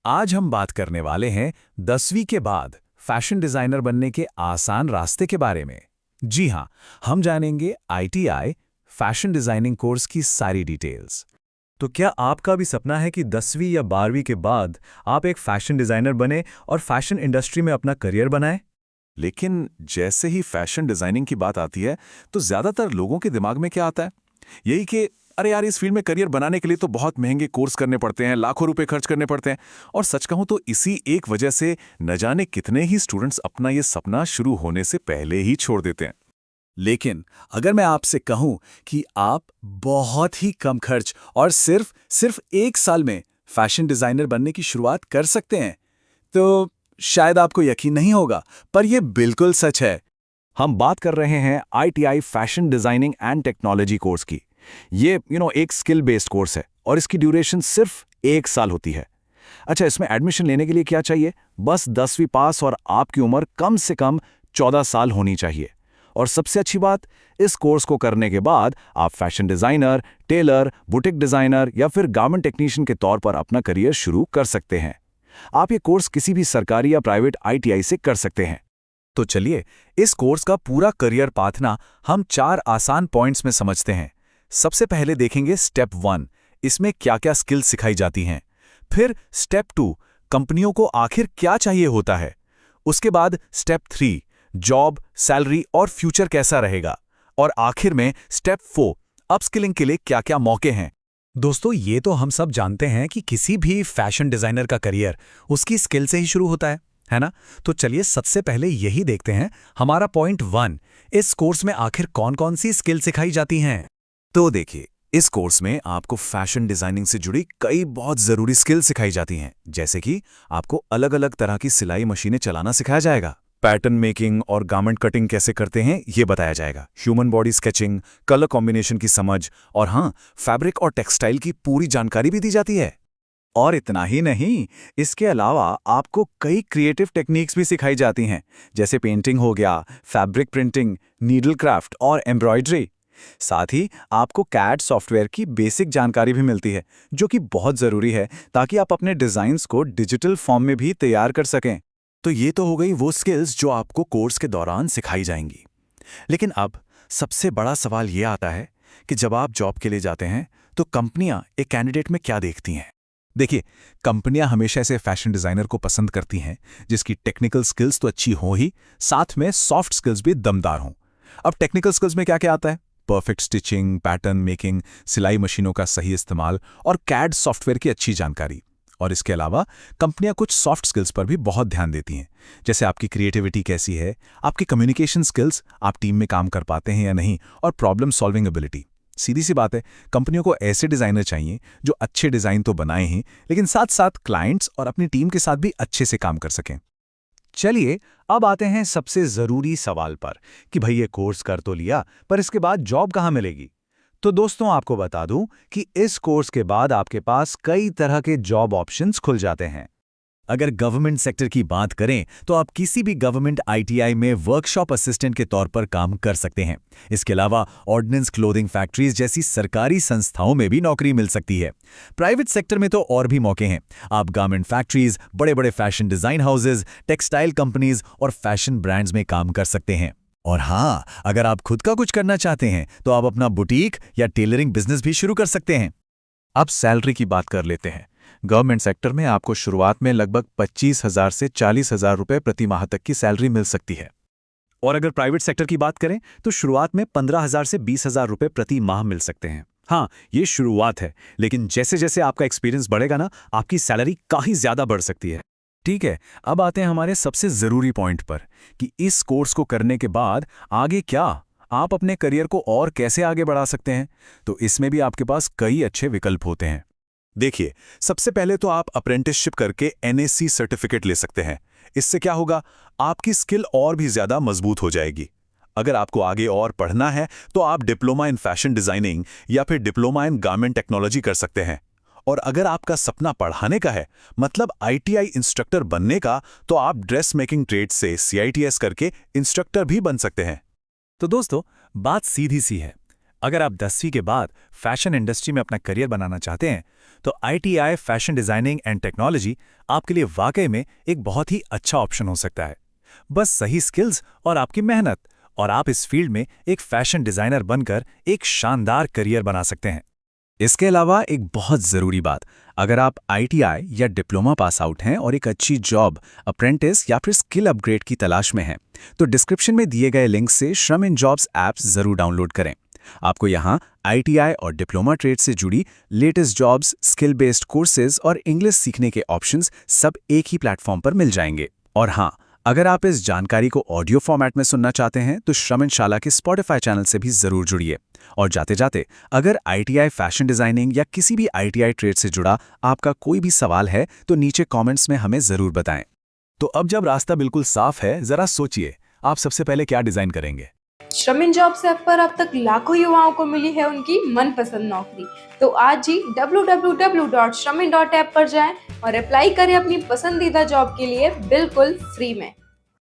आज हम बात करने वाले हैं 10वीं के बाद फैशन डिजाइनर बनने के आसान रास्ते के बारे में। जी हां, हम जानेंगे आईटीआई फैशन डिजाइनिंग कोर्स की सारी डिटेल्स। तो क्या आपका भी सपना है कि 10वीं या 12वीं के बाद आप एक फैशन डिज़ाइनर बने और फैशन इंडस्ट्री में अपना करियर बनाएं? लेकिन जैसे ही फैशन डिजाइनिंग की बात आती है तो ज्यादातर लोगों के दिमाग में क्या आता है? यही कि अरे यार, इस फील्ड में करियर बनाने के लिए तो बहुत महंगे कोर्स करने पड़ते हैं, लाखों रुपए खर्च करने पड़ते हैं। और सच कहूं तो इसी एक वजह से न जाने कितने ही स्टूडेंट्स अपना ये सपना शुरू होने से पहले ही छोड़ देते हैं। लेकिन अगर मैं आपसे कहूं कि आप बहुत ही कम खर्च और सिर्फ 1 साल में फैशन डिजाइनर बनने की शुरुआत कर सकते हैं, तो शायद आपको यकीन नहीं होगा, पर यह बिल्कुल सच है। हम बात कर रहे हैं ITI fashion designing and technology course की। ये एक स्किल बेस्ड कोर्स है और इसकी ड्यूरेशन सिर्फ 1 साल होती है। अच्छा, इसमें एडमिशन लेने के लिए क्या चाहिए? बस 10वीं पास और आपकी उम्र कम से कम 14 साल होनी चाहिए। और सबसे अच्छी बात, इस कोर्स को करने के बाद आप fashion designer, tailor, boutique designer या फिर गारमेंट टेक्नीशियन के तौर पर अपना करियर शुरू कर सकते हैं। आप ये कोर्स किसी भी सरकारी या प्राइवेट आईटीआई से कर सकते हैं। तो चलिए, इस कोर्स का पूरा करियर पाथ ना हम 4 आसान पॉइंट्स में समझते हैं। सबसे पहले देखेंगे स्टेप 1, इसमें क्या क्या स्किल्स सिखाई जाती हैं। फिर स्टेप 2, कंपनियों को आखिर क्या चाहिए होता है। उसके बाद स्टेप 3, जॉब, सैलरी और फ्यूचर कैसा रहेगा। और आखिर में स्टेप 4, अपस्किलिंग के लिए क्या क्या मौके हैं। दोस्तों, ये तो हम सब जानते हैं कि किसी भी फैशन डिजाइनर का करियर उसकी स्किल से ही शुरू होता है ना? तो चलिए सबसे पहले यही देखते हैं, हमारा पॉइंट 1, इस कोर्स में आखिर कौन कौन सी स्किल सिखाई जाती हैं। तो देखिए, इस कोर्स में आपको फैशन डिजाइनिंग से जुड़ी कई बहुत जरूरी स्किल सिखाई जाती हैं, जैसे कि आपको अलग अलग तरह की सिलाई मशीनें चलाना सिखाया जाएगा, पैटर्न मेकिंग और गारमेंट कटिंग कैसे करते हैं ये बताया जाएगा, human body sketching, colour combination की समझ और हाँ, फैब्रिक और टेक्सटाइल की पूरी जानकारी भी दी जाती है। और इतना ही नहीं, इसके अलावा आपको कई क्रिएटिव टेक्निक्स भी सिखाई जाती हैं, जैसे पेंटिंग हो गया, फैब्रिक प्रिंटिंग, नीडल क्राफ्ट और एम्ब्रॉयडरी। साथ ही आपको कैड सॉफ्टवेयर की बेसिक जानकारी भी मिलती है, जो कि बहुत ज़रूरी है ताकि आप अपने डिज़ाइंस को डिजिटल फॉर्म में भी तैयार कर सकें। तो ये तो हो गई वो स्किल्स जो आपको कोर्स के दौरान सिखाई जाएंगी। लेकिन अब सबसे बड़ा सवाल ये आता है कि जब आप जॉब के लिए जाते हैं तो कंपनियां एक कैंडिडेट में क्या देखती हैं। देखिए, कंपनियां हमेशा ऐसे फैशन डिजाइनर को पसंद करती हैं जिसकी टेक्निकल स्किल्स तो अच्छी हो ही, साथ में सॉफ्ट स्किल्स भी दमदार हों। अब टेक्निकल स्किल्स में क्या क्या आता है? परफेक्ट स्टिचिंग, पैटर्न मेकिंग, सिलाई मशीनों का सही इस्तेमाल और कैड सॉफ्टवेयर की अच्छी जानकारी। और इसके अलावा कंपनियां कुछ सॉफ्ट स्किल्स पर भी बहुत ध्यान देती हैं, जैसे आपकी क्रिएटिविटी कैसी है, आपकी कम्युनिकेशन स्किल्स, आप टीम में काम कर पाते हैं या नहीं, और प्रॉब्लम सॉल्विंग एबिलिटी। सीधी सी बात है, कंपनियों को ऐसे डिजाइनर चाहिए जो अच्छे डिजाइन तो बनाए हैं, लेकिन साथ साथ क्लाइंट्स और अपनी टीम के साथ भी अच्छे से काम कर सकें। चलिए, अब आते हैं सबसे जरूरी सवाल पर कि भाई ये कोर्स कर तो लिया, पर इसके बाद जॉब कहाँ मिलेगी। तो दोस्तों, आपको बता दूं कि इस कोर्स के बाद आपके पास कई तरह के जॉब ऑप्शंस खुल जाते हैं। अगर गवर्नमेंट सेक्टर की बात करें तो आप किसी भी गवर्नमेंट आईटीआई में वर्कशॉप असिस्टेंट के तौर पर काम कर सकते हैं। इसके अलावा ऑर्डिनेंस क्लोथिंग फैक्ट्रीज जैसी सरकारी संस्थाओं में भी नौकरी मिल सकती है। प्राइवेट सेक्टर में तो और भी मौके हैं। आप गारमेंट फैक्ट्रीज, बड़े बड़े fashion design houses, textile companies और फैशन ब्रांड्स में काम कर सकते हैं। और हाँ, अगर आप खुद का कुछ करना चाहते हैं तो आप अपना बुटीक या टेलरिंग बिजनेस भी शुरू कर सकते हैं। अब सैलरी की बात कर लेते हैं। गवर्नमेंट सेक्टर में आपको शुरुआत में लगभग 25,000 से 40,000 रुपए प्रति माह तक की सैलरी मिल सकती है। और अगर प्राइवेट सेक्टर की बात करें तो शुरुआत में 15,000 से 20,000 रुपए प्रति माह मिल सकते हैं। हाँ, ये शुरुआत है, लेकिन जैसे जैसे आपका एक्सपीरियंस बढ़ेगा ना, आपकी सैलरी काफ़ी ज़्यादा बढ़ सकती है। ठीक है, अब आते हैं हमारे सबसे ज़रूरी पॉइंट पर कि इस कोर्स को करने के बाद आगे क्या, आप अपने करियर को और कैसे आगे बढ़ा सकते हैं। तो इसमें भी आपके पास कई अच्छे विकल्प होते हैं। देखिए, सबसे पहले तो आप अप्रेंटिसशिप करके एनएससी सर्टिफिकेट ले सकते हैं। इससे क्या होगा, आपकी स्किल और भी ज़्यादा मजबूत हो जाएगी। अगर आपको आगे और पढ़ना है तो आप डिप्लोमा इन फैशन डिज़ाइनिंग या फिर डिप्लोमा इन गारमेंट टेक्नोलॉजी कर सकते हैं। और अगर आपका सपना पढ़ाने का है, मतलब आईटीआई इंस्ट्रक्टर बनने का, तो आप ड्रेस मेकिंग ट्रेड से सीआईटीएस करके इंस्ट्रक्टर भी बन सकते हैं। तो दोस्तों, बात सीधी सी है, अगर आप 10वीं के बाद फैशन इंडस्ट्री में अपना करियर बनाना चाहते हैं, तो ITI fashion designing and technology आपके लिए वाकई में एक बहुत ही अच्छा ऑप्शन हो सकता है। बस सही स्किल्स और आपकी मेहनत, और आप इस फील्ड में एक फैशन डिजाइनर बनकर एक शानदार करियर बना सकते हैं। इसके अलावा एक बहुत ज़रूरी बात, अगर आप ITI या डिप्लोमा पास आउट हैं और एक अच्छी जॉब, अप्रेंटिस या फिर स्किल अपग्रेड की तलाश में हैं, तो डिस्क्रिप्शन में दिए गए लिंक से श्रम इन जॉब्स ऐप्स ज़रूर डाउनलोड करें। आपको यहाँ ITI और डिप्लोमा ट्रेड से जुड़ी latest jobs, skill based courses और इंग्लिश सीखने के ऑप्शंस सब एक ही प्लेटफॉर्म पर मिल जाएंगे। और हाँ, अगर आप इस जानकारी को ऑडियो फॉर्मेट में सुनना चाहते हैं तो श्रमण शाला के स्पॉटिफाई चैनल से भी जरूर जुड़िए। और जाते जाते अगर ITI फैशन डिजाइनिंग या किसी भी ITI ट्रेड से जुड़ा आपका कोई भी सवाल है तो नीचे कमेंट्स में हमें जरूर बताएं। तो अब जब रास्ता बिल्कुल साफ है, जरा सोचिए, आप सबसे पहले क्या डिजाइन करेंगे? श्रम इन जॉब्स ऐप पर अब तक लाखों युवाओं को मिली है उनकी मनपसंद नौकरी। तो आज ही www.shramin.app पर जाएं और अप्लाई करें अपनी पसंदीदा जॉब के लिए बिल्कुल फ्री में।